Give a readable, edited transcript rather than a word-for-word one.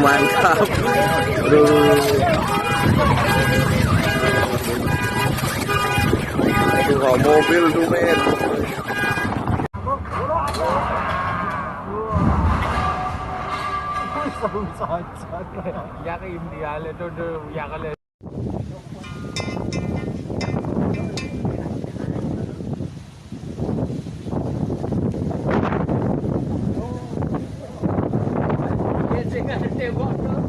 Mantap. Aduh. Itu kok mobil tuh, men. Yakin dia le do yakin. Jangan tembak.